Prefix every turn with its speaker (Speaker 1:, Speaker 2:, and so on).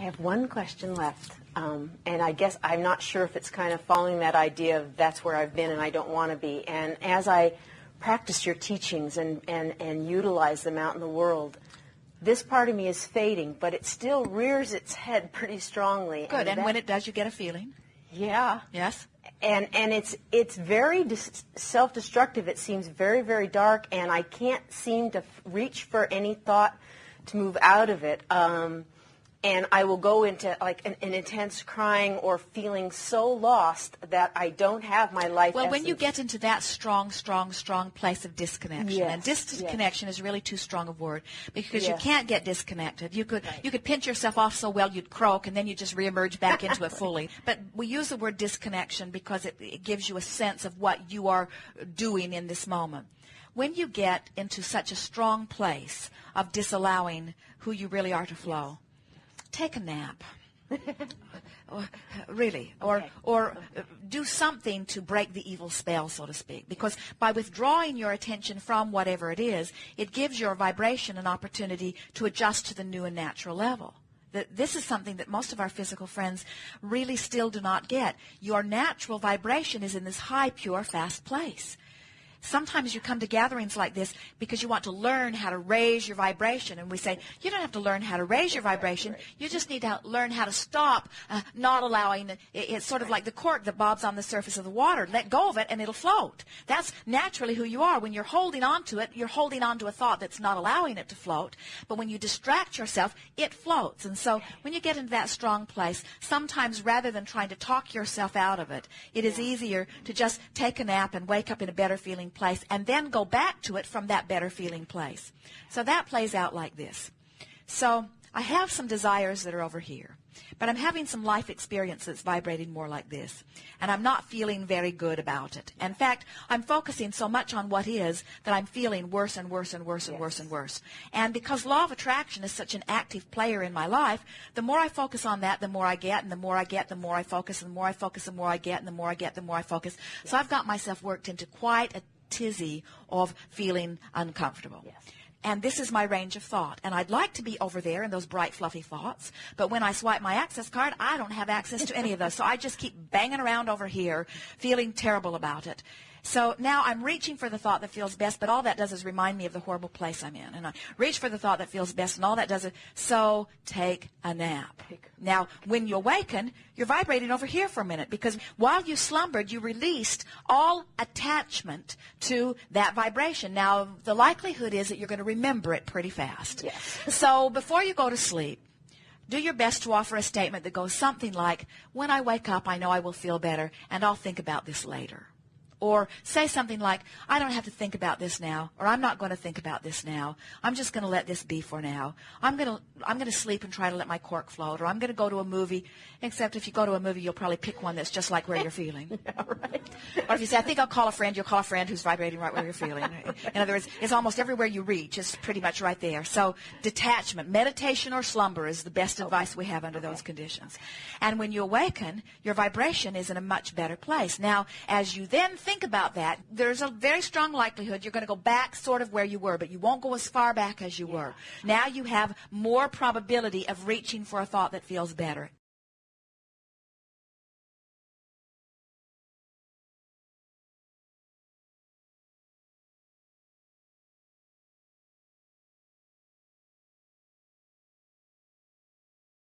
Speaker 1: I have one question left, and I guess I'm not sure if it's kind of following that idea of that's where I've been and I don't want to be. And as I practice your teachings and utilize them out in the world, this part of me is fading, but it still rears its head pretty strongly.
Speaker 2: Good, and when it does, you get a feeling.
Speaker 1: Yeah.
Speaker 2: Yes.
Speaker 1: And it's very self-destructive. It seems very, very dark, and I can't seem to reach for any thought to move out of it. And I will go into like an intense crying or feeling so lost that I don't have my life
Speaker 2: Well,
Speaker 1: essence.
Speaker 2: when you get into that strong place of disconnection,
Speaker 1: Yes,
Speaker 2: and disconnection is really too strong a word, because you
Speaker 1: Yes.
Speaker 2: can't get disconnected. You could pinch yourself off so well you'd croak, and then you just reemerge back into it fully. But we use the word disconnection because it gives you a sense of what you are doing in this moment. When you get into such a strong place of disallowing who you really are to flow, take a nap. Really. Or do something to break the evil spell, so to speak. Because by withdrawing your attention from whatever it is, it gives your vibration an opportunity to adjust to the new and natural level. This is something that most of our physical friends really still do not get. Your natural vibration is in this high, pure, fast place. Sometimes you come to gatherings like this because you want to learn how to raise your vibration. And we say, you don't have to learn how to raise your vibration. You just need to learn how to stop not allowing, it's sort of like the cork that bobs on the surface of the water. Let go of it and it'll float. That's naturally who you are. When you're holding on to it, you're holding on to a thought that's not allowing it to float. But when you distract yourself, it floats. And so when you get into that strong place, sometimes rather than trying to talk yourself out of it, it is easier to just take a nap and wake up in a better feeling place and then go back to it from that better feeling place. So that plays out like this. So I have some desires that are over here, but I'm having some life experience that's vibrating more like this, and I'm not feeling very good about it. In fact, I'm focusing so much on what is that I'm feeling worse and worse and worse and worse and worse. And because law of attraction is such an active player in my life, the more I focus on that, the more I get, and the more I get, the more I focus, and the more I focus, the more I get, and the more I get, the more I focus. So I've got myself worked into quite a tizzy of feeling uncomfortable.
Speaker 1: Yes.
Speaker 2: And this is my range of thought. And I'd like to be over there in those bright, fluffy thoughts. But when I swipe my access card, I don't have access to any of those. So I just keep banging around over here, feeling terrible about it. So now I'm reaching for the thought that feels best, but all that does is remind me of the horrible place I'm in. And I reach for the thought that feels best, and all that does is, so take a nap. Now, when you awaken, you're vibrating over here for a minute, because while you slumbered, you released all attachment to that vibration. Now, the likelihood is that you're going to remember it pretty fast.
Speaker 1: Yes.
Speaker 2: So before you go to sleep, do your best to offer a statement that goes something like, when I wake up, I know I will feel better, and I'll think about this later. Or say something like, I don't have to think about this now, or I'm not going to think about this now. I'm just going to let this be for now. I'm going to sleep and try to let my cork float, or I'm going to go to a movie, except if you go to a movie, you'll probably pick one that's just like where you're feeling.
Speaker 1: Yeah, right.
Speaker 2: Or if you say, I think I'll call a friend, you'll call a friend who's vibrating right where you're feeling. In other words, it's almost everywhere you reach. It's pretty much right there. So detachment, meditation or slumber is the best advice we have under those conditions. And when you awaken, your vibration is in a much better place. Now, as you then think about that, there's a very strong likelihood you're going to go back sort of where you were, but you won't go as far back as you were. Now you have more probability of reaching for a thought that feels better.